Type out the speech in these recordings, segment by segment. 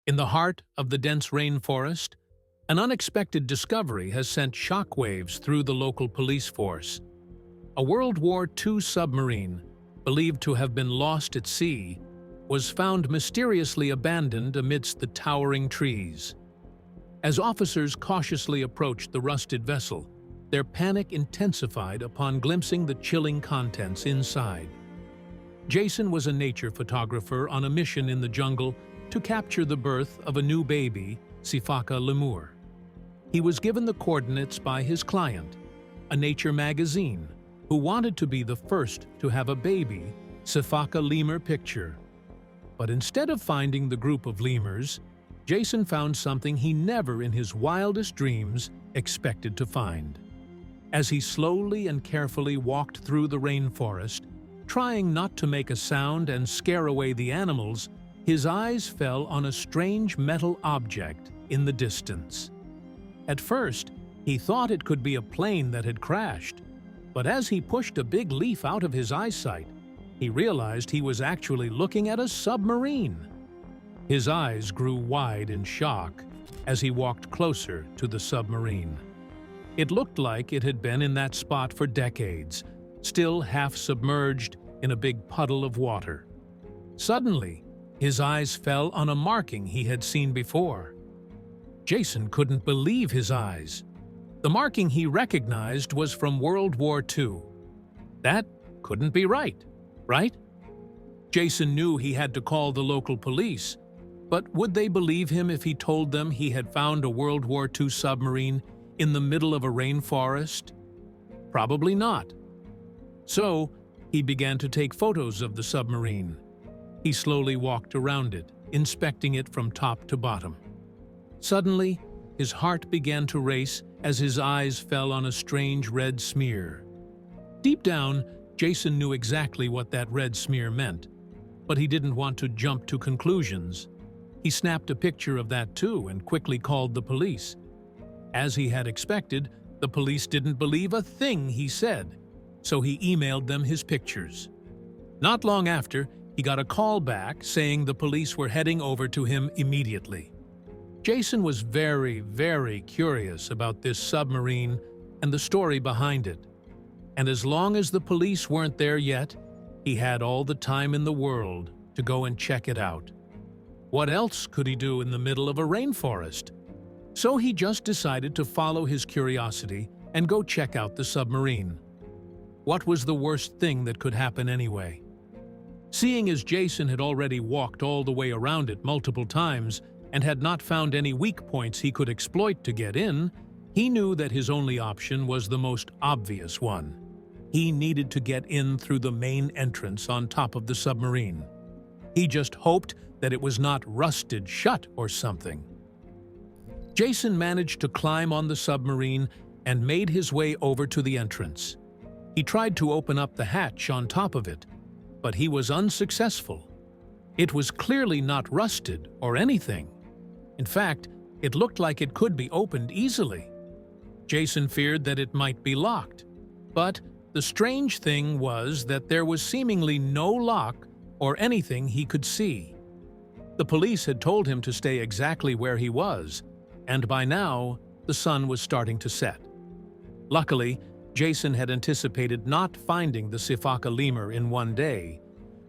In the heart of the dense rainforest, an unexpected discovery has sent shockwaves through the local police force. A World War II submarine, believed to have been lost at sea, was found mysteriously abandoned amidst the towering trees. As officers cautiously approached the rusted vessel, their panic intensified upon glimpsing the chilling contents inside. Jason was a nature photographer on a mission in the jungle to capture the birth of a new baby, Sifaka lemur. He was given the coordinates by his client, a nature magazine, who wanted to be the first to have a baby, Sifaka lemur picture. But instead of finding the group of lemurs, Jason found something he never in his wildest dreams expected to find. As he slowly and carefully walked through the rainforest, trying not to make a sound and scare away the animals, his eyes fell on a strange metal object in the distance. At first, he thought it could be a plane that had crashed, but as he pushed a big leaf out of his eyesight, he realized he was actually looking at a submarine. His eyes grew wide in shock as he walked closer to the submarine. It looked like it had been in that spot for decades, still half submerged in a big puddle of water. Suddenly, his eyes fell on a marking he had seen before. Jason couldn't believe his eyes. The marking he recognized was from World War II. That couldn't be right? Jason knew he had to call the local police, but would they believe him if he told them he had found a World War II submarine in the middle of a rainforest? Probably not. So, he began to take photos of the submarine. He slowly walked around it, inspecting it from top to bottom. Suddenly, his heart began to race as his eyes fell on a strange red smear. Deep down, Jason knew exactly what that red smear meant, but he didn't want to jump to conclusions. He snapped a picture of that too and quickly called the police. As he had expected, the police didn't believe a thing he said, so he emailed them his pictures. Not long after, he got a call back saying the police were heading over to him immediately. Jason was very, very curious about this submarine and the story behind it. And as long as the police weren't there yet, he had all the time in the world to go and check it out. What else could he do in the middle of a rainforest? So he just decided to follow his curiosity and go check out the submarine. What was the worst thing that could happen anyway? Seeing as Jason had already walked all the way around it multiple times and had not found any weak points he could exploit to get in, he knew that his only option was the most obvious one. He needed to get in through the main entrance on top of the submarine. He just hoped that it was not rusted shut or something. Jason managed to climb on the submarine and made his way over to the entrance. He tried to open up the hatch on top of it, but he was unsuccessful. It was clearly not rusted or anything. In fact, it looked like it could be opened easily. Jason feared that it might be locked, but the strange thing was that there was seemingly no lock or anything he could see. The police had told him to stay exactly where he was, and by now, the sun was starting to set. Luckily, Jason had anticipated not finding the Sifaka lemur in one day,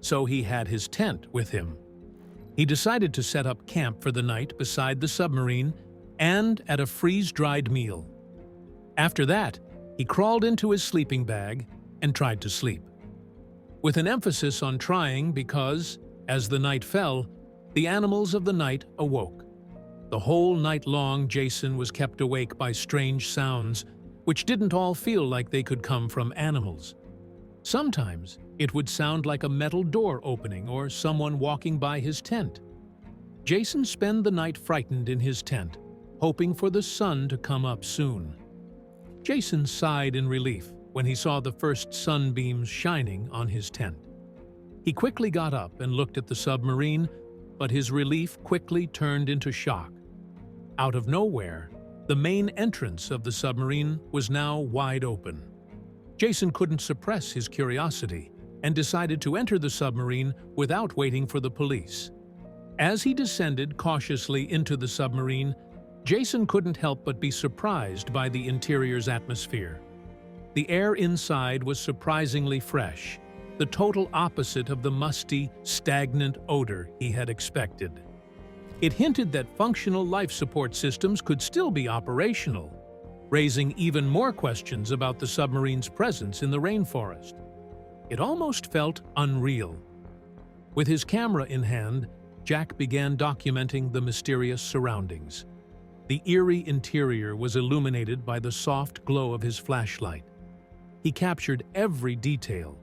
so he had his tent with him. He decided to set up camp for the night beside the submarine and at a freeze-dried meal. After that, he crawled into his sleeping bag and tried to sleep. With an emphasis on trying because, as the night fell, the animals of the night awoke. The whole night long, Jason was kept awake by strange sounds, which didn't all feel like they could come from animals. Sometimes, it would sound like a metal door opening or someone walking by his tent. Jason spent the night frightened in his tent, hoping for the sun to come up soon. Jason sighed in relief when he saw the first sunbeams shining on his tent. He quickly got up and looked at the submarine, but his relief quickly turned into shock. Out of nowhere, the main entrance of the submarine was now wide open. Jason couldn't suppress his curiosity and decided to enter the submarine without waiting for the police. As he descended cautiously into the submarine, Jason couldn't help but be surprised by the interior's atmosphere. The air inside was surprisingly fresh, the total opposite of the musty, stagnant odor he had expected. It hinted that functional life support systems could still be operational, raising even more questions about the submarine's presence in the rainforest. It almost felt unreal. With his camera in hand, Jack began documenting the mysterious surroundings. The eerie interior was illuminated by the soft glow of his flashlight. He captured every detail: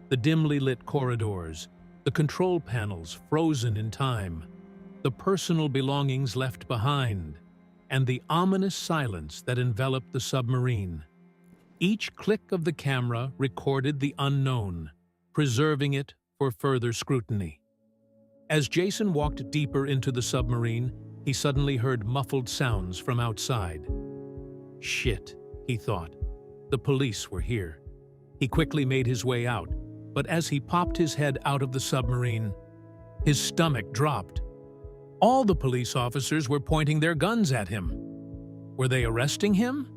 the dimly lit corridors, the control panels frozen in time, the personal belongings left behind, and the ominous silence that enveloped the submarine. Each click of the camera recorded the unknown, preserving it for further scrutiny. As Jason walked deeper into the submarine, he suddenly heard muffled sounds from outside. Shit, he thought. The police were here. He quickly made his way out, but as he popped his head out of the submarine, his stomach dropped. All the police officers were pointing their guns at him. Were they arresting him?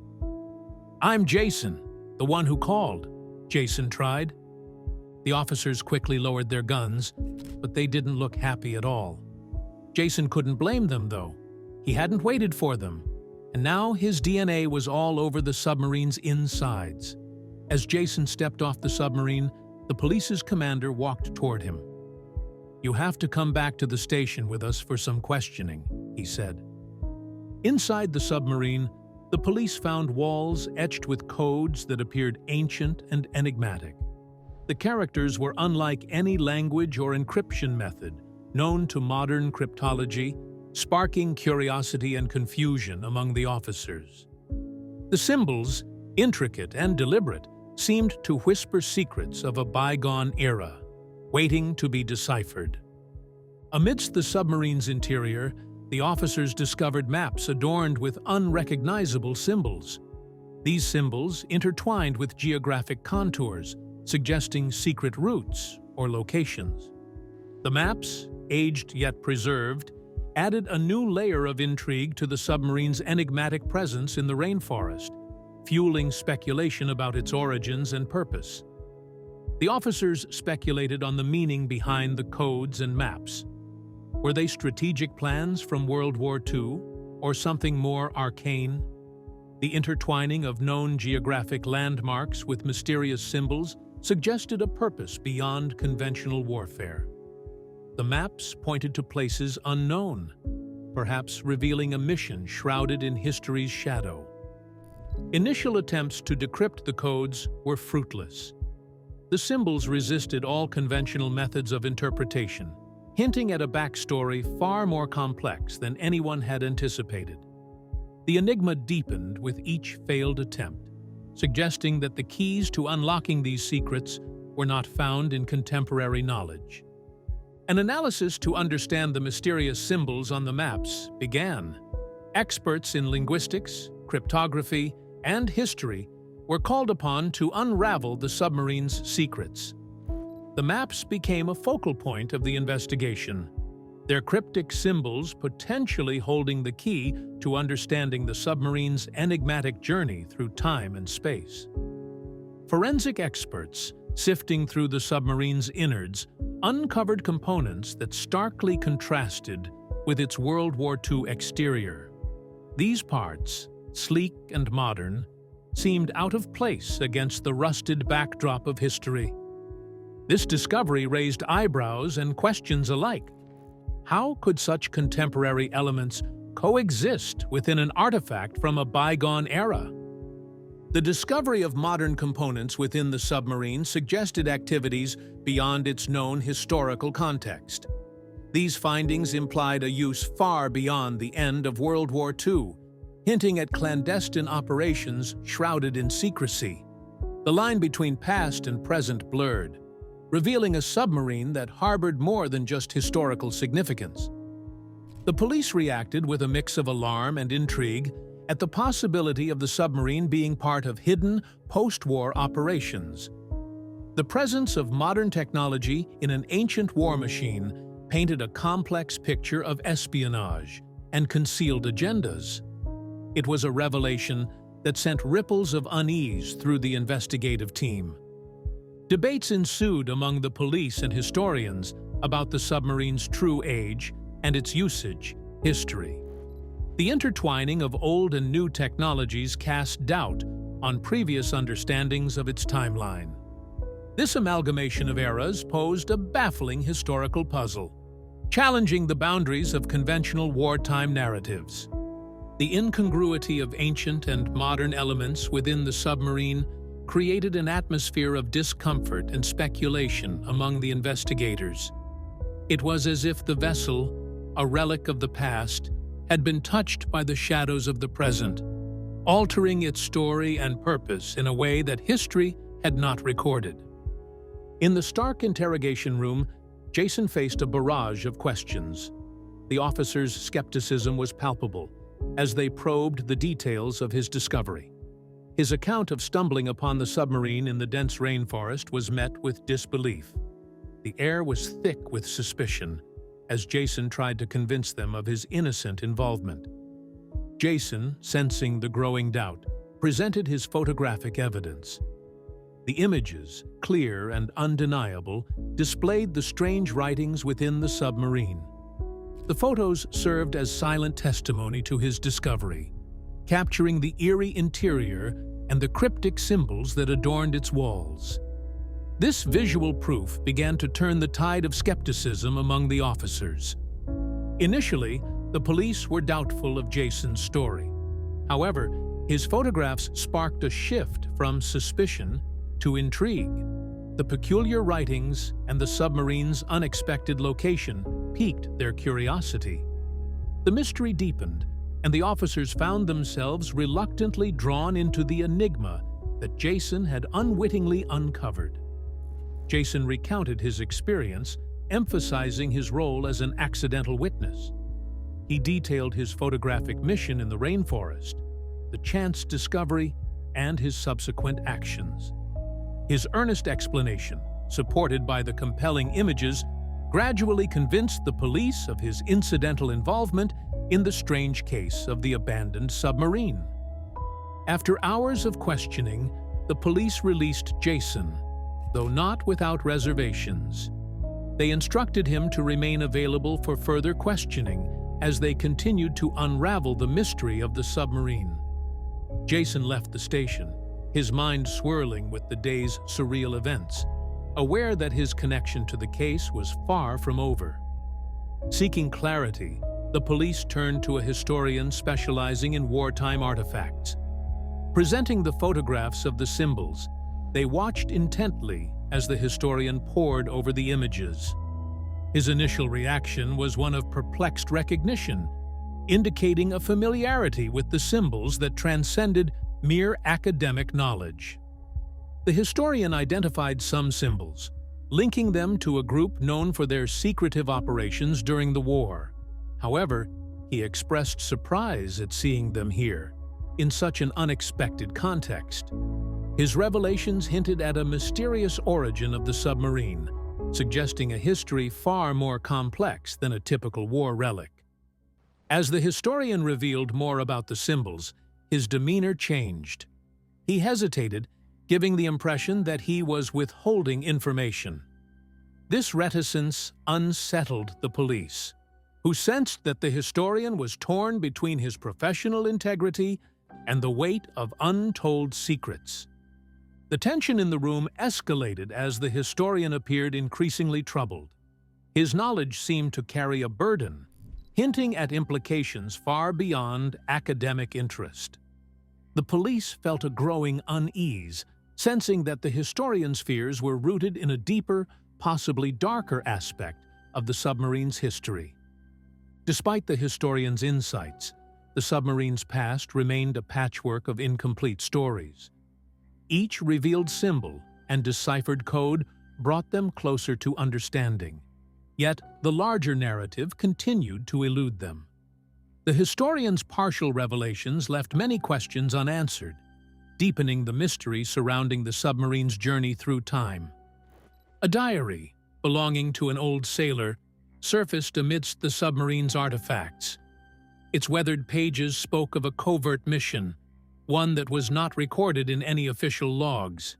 "I'm Jason, the one who called," Jason tried. The officers quickly lowered their guns, but they didn't look happy at all. Jason couldn't blame them, though. He hadn't waited for them, and now his DNA was all over the submarine's insides. As Jason stepped off the submarine, the police's commander walked toward him. "You have to come back to the station with us for some questioning," he said. Inside the submarine, the police found walls etched with codes that appeared ancient and enigmatic. The characters were unlike any language or encryption method known to modern cryptology, sparking curiosity and confusion among the officers. The symbols, intricate and deliberate, seemed to whisper secrets of a bygone era, waiting to be deciphered. Amidst the submarine's interior, the officers discovered maps adorned with unrecognizable symbols. These symbols intertwined with geographic contours, suggesting secret routes or locations. The maps, aged yet preserved, added a new layer of intrigue to the submarine's enigmatic presence in the rainforest, fueling speculation about its origins and purpose. The officers speculated on the meaning behind the codes and maps. Were they strategic plans from World War II, or something more arcane? The intertwining of known geographic landmarks with mysterious symbols suggested a purpose beyond conventional warfare. The maps pointed to places unknown, perhaps revealing a mission shrouded in history's shadow. Initial attempts to decrypt the codes were fruitless. The symbols resisted all conventional methods of interpretation, hinting at a backstory far more complex than anyone had anticipated. The enigma deepened with each failed attempt, suggesting that the keys to unlocking these secrets were not found in contemporary knowledge. An analysis to understand the mysterious symbols on the maps began. Experts in linguistics, cryptography, and history were called upon to unravel the submarine's secrets. The maps became a focal point of the investigation, their cryptic symbols potentially holding the key to understanding the submarine's enigmatic journey through time and space. Forensic experts, sifting through the submarine's innards, uncovered components that starkly contrasted with its World War II exterior. These parts, sleek and modern, seemed out of place against the rusted backdrop of history. This discovery raised eyebrows and questions alike. How could such contemporary elements coexist within an artifact from a bygone era? The discovery of modern components within the submarine suggested activities beyond its known historical context. These findings implied a use far beyond the end of World War II, hinting at clandestine operations shrouded in secrecy. The line between past and present blurred, revealing a submarine that harbored more than just historical significance. The police reacted with a mix of alarm and intrigue at the possibility of the submarine being part of hidden, post-war operations. The presence of modern technology in an ancient war machine painted a complex picture of espionage and concealed agendas. It was a revelation that sent ripples of unease through the investigative team. Debates ensued among the police and historians about the submarine's true age and its usage history. The intertwining of old and new technologies cast doubt on previous understandings of its timeline. This amalgamation of eras posed a baffling historical puzzle, challenging the boundaries of conventional wartime narratives. The incongruity of ancient and modern elements within the submarine created an atmosphere of discomfort and speculation among the investigators. It was as if the vessel, a relic of the past, had been touched by the shadows of the present, altering its story and purpose in a way that history had not recorded. In the stark interrogation room, Jason faced a barrage of questions. The officers' skepticism was palpable as they probed the details of his discovery. His account of stumbling upon the submarine in the dense rainforest was met with disbelief. The air was thick with suspicion as Jason tried to convince them of his innocent involvement. Jason, sensing the growing doubt, presented his photographic evidence. The images, clear and undeniable, displayed the strange writings within the submarine. The photos served as silent testimony to his discovery, capturing the eerie interior and the cryptic symbols that adorned its walls. This visual proof began to turn the tide of skepticism among the officers. Initially, the police were doubtful of Jason's story. However, his photographs sparked a shift from suspicion to intrigue. The peculiar writings and the submarine's unexpected location piqued their curiosity. The mystery deepened, and the officers found themselves reluctantly drawn into the enigma that Jason had unwittingly uncovered. Jason recounted his experience, emphasizing his role as an accidental witness. He detailed his photographic mission in the rainforest, the chance discovery, and his subsequent actions. His earnest explanation, supported by the compelling images, gradually convinced the police of his incidental involvement in the strange case of the abandoned submarine. After hours of questioning, the police released Jason, though not without reservations. They instructed him to remain available for further questioning as they continued to unravel the mystery of the submarine. Jason left the station, his mind swirling with the day's surreal events, aware that his connection to the case was far from over. Seeking clarity, the police turned to a historian specializing in wartime artifacts. Presenting the photographs of the symbols, they watched intently as the historian pored over the images. His initial reaction was one of perplexed recognition, indicating a familiarity with the symbols that transcended mere academic knowledge. The historian identified some symbols, linking them to a group known for their secretive operations during the war. However, he expressed surprise at seeing them here, in such an unexpected context. His revelations hinted at a mysterious origin of the submarine, suggesting a history far more complex than a typical war relic. As the historian revealed more about the symbols, his demeanor changed. He hesitated, giving the impression that he was withholding information. This reticence unsettled the police, who sensed that the historian was torn between his professional integrity and the weight of untold secrets. The tension in the room escalated as the historian appeared increasingly troubled. His knowledge seemed to carry a burden, hinting at implications far beyond academic interest. The police felt a growing unease, sensing that the historian's fears were rooted in a deeper, possibly darker aspect of the submarine's history. Despite the historian's insights, the submarine's past remained a patchwork of incomplete stories. Each revealed symbol and deciphered code brought them closer to understanding. Yet, the larger narrative continued to elude them. The historian's partial revelations left many questions unanswered, deepening the mystery surrounding the submarine's journey through time. A diary, belonging to an old sailor, surfaced amidst the submarine's artifacts. Its weathered pages spoke of a covert mission, one that was not recorded in any official logs.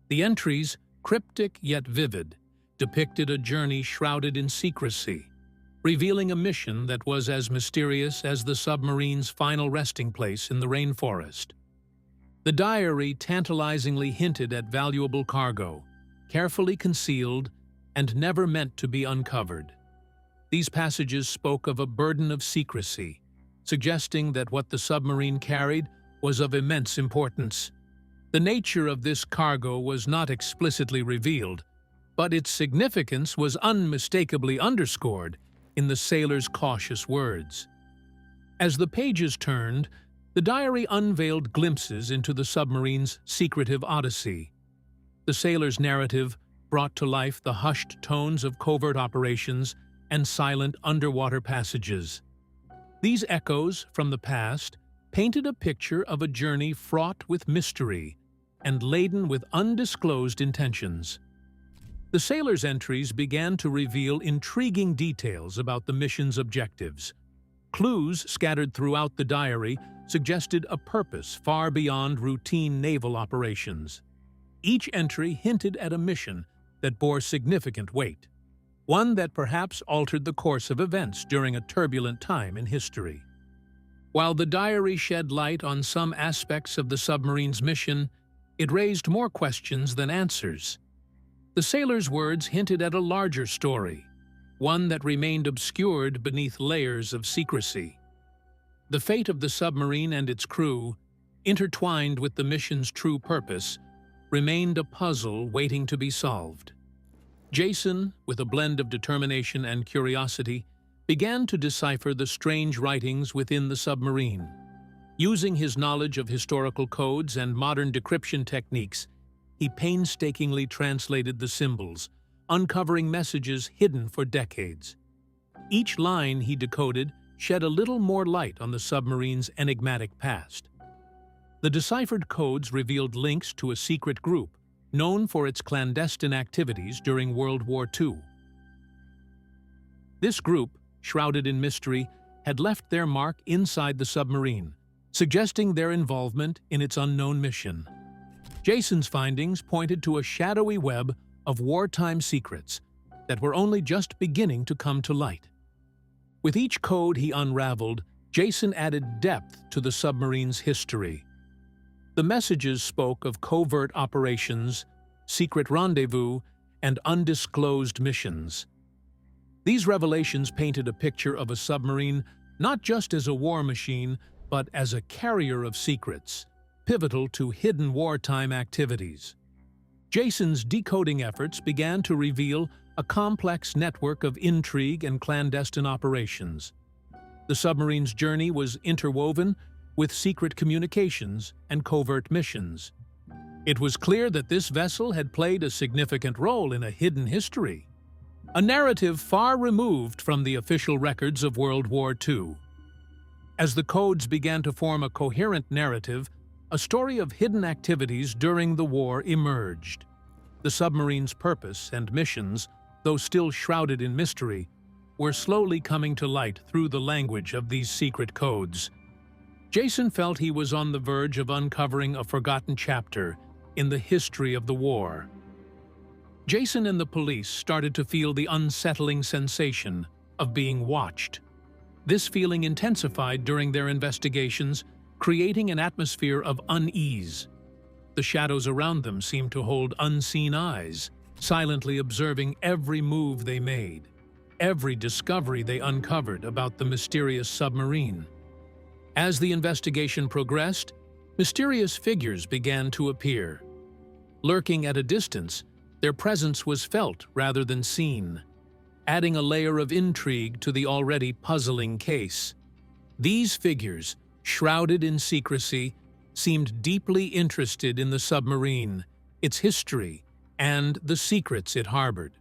The entries, cryptic yet vivid, depicted a journey shrouded in secrecy, revealing a mission that was as mysterious as the submarine's final resting place in the rainforest. The diary tantalizingly hinted at valuable cargo, carefully concealed and never meant to be uncovered. These passages spoke of a burden of secrecy, suggesting that what the submarine carried was of immense importance. The nature of this cargo was not explicitly revealed, but its significance was unmistakably underscored in the sailor's cautious words. As the pages turned, the diary unveiled glimpses into the submarine's secretive odyssey. The sailor's narrative brought to life the hushed tones of covert operations and silent underwater passages. These echoes from the past painted a picture of a journey fraught with mystery and laden with undisclosed intentions. The sailor's entries began to reveal intriguing details about the mission's objectives. Clues scattered throughout the diary suggested a purpose far beyond routine naval operations. Each entry hinted at a mission that bore significant weight, one that perhaps altered the course of events during a turbulent time in history. While the diary shed light on some aspects of the submarine's mission, it raised more questions than answers. The sailor's words hinted at a larger story, one that remained obscured beneath layers of secrecy. The fate of the submarine and its crew, intertwined with the mission's true purpose, remained a puzzle waiting to be solved. Jason, with a blend of determination and curiosity, began to decipher the strange writings within the submarine. Using his knowledge of historical codes and modern decryption techniques, he painstakingly translated the symbols, uncovering messages hidden for decades. Each line he decoded shed a little more light on the submarine's enigmatic past. The deciphered codes revealed links to a secret group known for its clandestine activities during World War II. This group, shrouded in mystery, had left their mark inside the submarine, suggesting their involvement in its unknown mission. Jason's findings pointed to a shadowy web of wartime secrets that were only just beginning to come to light. With each code he unraveled, Jason added depth to the submarine's history. The messages spoke of covert operations, secret rendezvous, and undisclosed missions. These revelations painted a picture of a submarine not just as a war machine, but as a carrier of secrets, pivotal to hidden wartime activities. Jason's decoding efforts began to reveal a complex network of intrigue and clandestine operations. The submarine's journey was interwoven with secret communications and covert missions. It was clear that this vessel had played a significant role in a hidden history, a narrative far removed from the official records of World War II. As the codes began to form a coherent narrative, a story of hidden activities during the war emerged. The submarine's purpose and missions, though still shrouded in mystery, were slowly coming to light through the language of these secret codes. Jason felt he was on the verge of uncovering a forgotten chapter in the history of the war. Jason and the police started to feel the unsettling sensation of being watched. This feeling intensified during their investigations, creating an atmosphere of unease. The shadows around them seemed to hold unseen eyes, silently observing every move they made, every discovery they uncovered about the mysterious submarine. As the investigation progressed, mysterious figures began to appear. Lurking at a distance, their presence was felt rather than seen, adding a layer of intrigue to the already puzzling case. These figures, shrouded in secrecy, seemed deeply interested in the submarine, its history, and the secrets it harbored.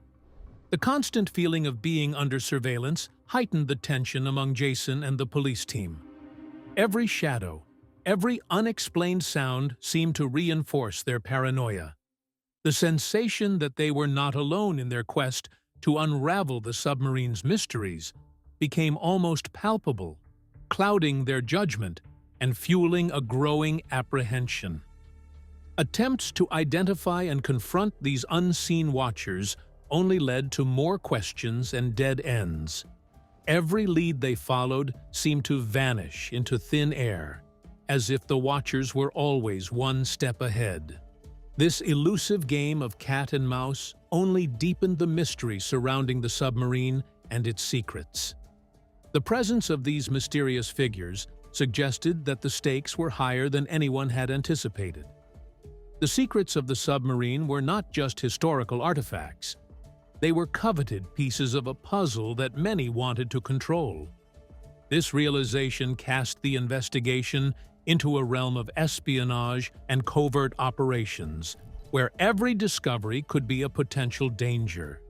The constant feeling of being under surveillance heightened the tension among Jason and the police team. Every shadow, every unexplained sound seemed to reinforce their paranoia. The sensation that they were not alone in their quest to unravel the submarine's mysteries became almost palpable, clouding their judgment and fueling a growing apprehension. Attempts to identify and confront these unseen watchers only led to more questions and dead ends. Every lead they followed seemed to vanish into thin air, as if the watchers were always one step ahead. This elusive game of cat and mouse only deepened the mystery surrounding the submarine and its secrets. The presence of these mysterious figures suggested that the stakes were higher than anyone had anticipated. The secrets of the submarine were not just historical artifacts. They were coveted pieces of a puzzle that many wanted to control. This realization cast the investigation into a realm of espionage and covert operations, where every discovery could be a potential danger.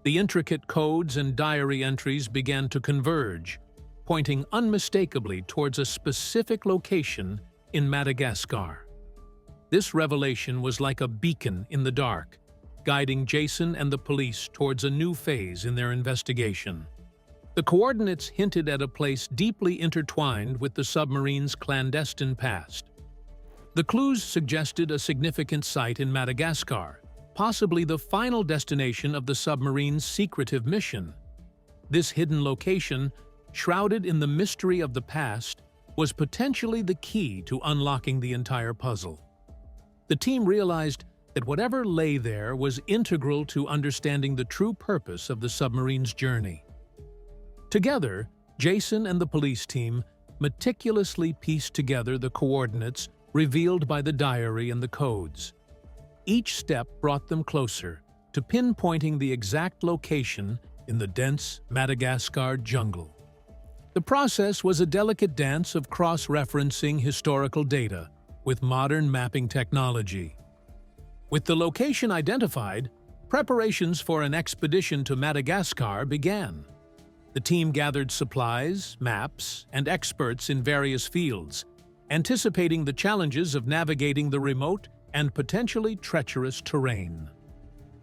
The intricate codes and diary entries began to converge, pointing unmistakably towards a specific location in Madagascar. This revelation was like a beacon in the dark, guiding Jason and the police towards a new phase in their investigation. The coordinates hinted at a place deeply intertwined with the submarine's clandestine past. The clues suggested a significant site in Madagascar, possibly the final destination of the submarine's secretive mission. This hidden location, shrouded in the mystery of the past, was potentially the key to unlocking the entire puzzle. The team realized that whatever lay there was integral to understanding the true purpose of the submarine's journey. Together, Jason and the police team meticulously pieced together the coordinates revealed by the diary and the codes. Each step brought them closer to pinpointing the exact location in the dense Madagascar jungle. The process was a delicate dance of cross-referencing historical data with modern mapping technology. With the location identified, preparations for an expedition to Madagascar began. The team gathered supplies, maps, and experts in various fields, anticipating the challenges of navigating the remote and potentially treacherous terrain.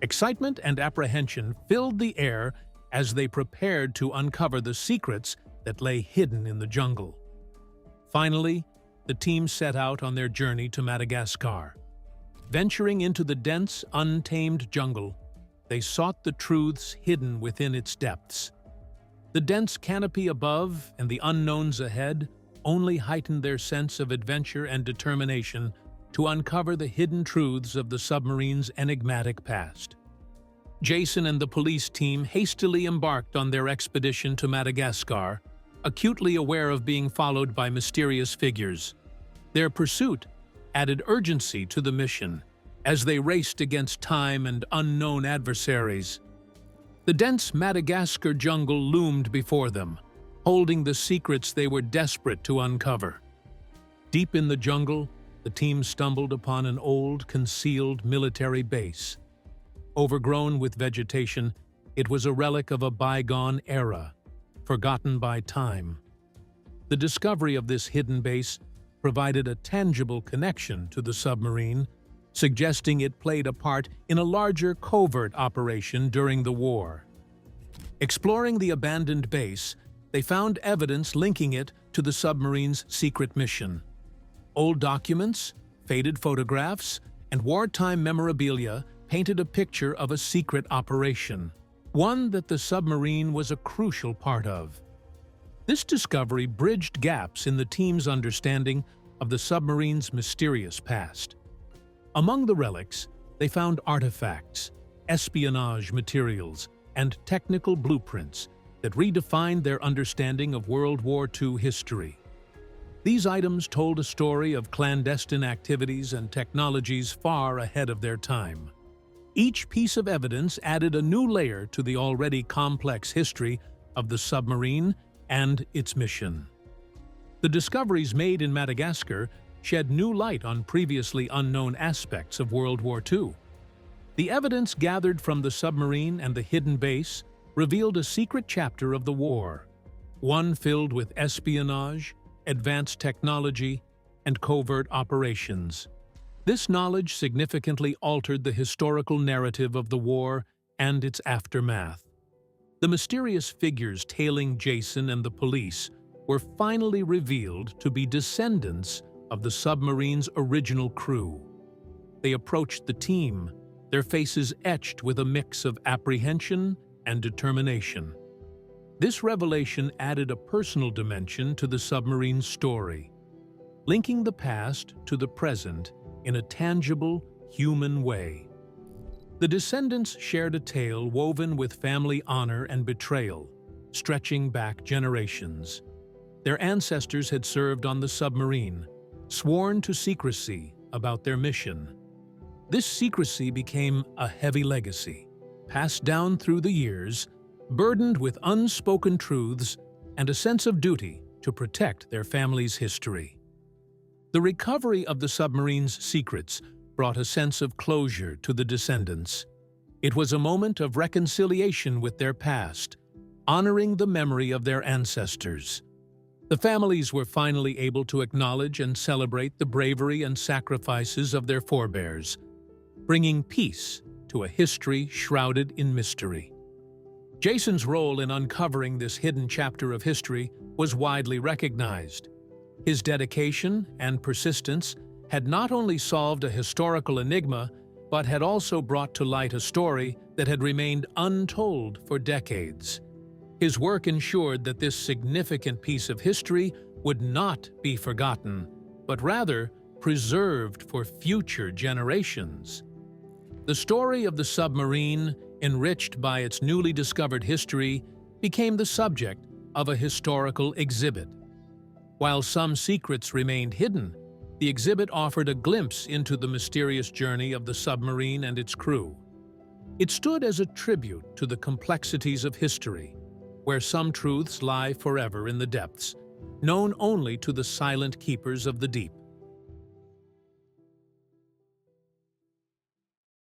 Excitement and apprehension filled the air as they prepared to uncover the secrets that lay hidden in the jungle. Finally, the team set out on their journey to Madagascar. Venturing into the dense, untamed jungle, they sought the truths hidden within its depths. The dense canopy above and the unknowns ahead only heightened their sense of adventure and determination to uncover the hidden truths of the submarine's enigmatic past. Jason and the police team hastily embarked on their expedition to Madagascar, acutely aware of being followed by mysterious figures. Their pursuit added urgency to the mission as they raced against time and unknown adversaries. The dense Madagascar jungle loomed before them, holding the secrets they were desperate to uncover. Deep in the jungle, the team stumbled upon an old, concealed military base. Overgrown with vegetation, it was a relic of a bygone era, forgotten by time. The discovery of this hidden base provided a tangible connection to the submarine, suggesting it played a part in a larger covert operation during the war. Exploring the abandoned base, they found evidence linking it to the submarine's secret mission. Old documents, faded photographs, and wartime memorabilia painted a picture of a secret operation, one that the submarine was a crucial part of. This discovery bridged gaps in the team's understanding of the submarine's mysterious past. Among the relics, they found artifacts, espionage materials, and technical blueprints that redefined their understanding of World War II history. These items told a story of clandestine activities and technologies far ahead of their time. Each piece of evidence added a new layer to the already complex history of the submarine and its mission. The discoveries made in Madagascar shed new light on previously unknown aspects of World War II. The evidence gathered from the submarine and the hidden base revealed a secret chapter of the war, one filled with espionage, advanced technology, and covert operations. This knowledge significantly altered the historical narrative of the war and its aftermath. The mysterious figures tailing Jason and the police were finally revealed to be descendants of the submarine's original crew. They approached the team, their faces etched with a mix of apprehension and determination. This revelation added a personal dimension to the submarine's story, linking the past to the present in a tangible, human way. The descendants shared a tale woven with family honor and betrayal, stretching back generations. Their ancestors had served on the submarine, sworn to secrecy about their mission. This secrecy became a heavy legacy, passed down through the years, burdened with unspoken truths and a sense of duty to protect their family's history. The recovery of the submarine's secrets brought a sense of closure to the descendants. It was a moment of reconciliation with their past, honoring the memory of their ancestors. The families were finally able to acknowledge and celebrate the bravery and sacrifices of their forebears, bringing peace to a history shrouded in mystery. Jason's role in uncovering this hidden chapter of history was widely recognized. His dedication and persistence had not only solved a historical enigma, but had also brought to light a story that had remained untold for decades. His work ensured that this significant piece of history would not be forgotten, but rather preserved for future generations. The story of the submarine, enriched by its newly discovered history, became the subject of a historical exhibit. While some secrets remained hidden, the exhibit offered a glimpse into the mysterious journey of the submarine and its crew. It stood as a tribute to the complexities of history, where some truths lie forever in the depths, known only to the silent keepers of the deep.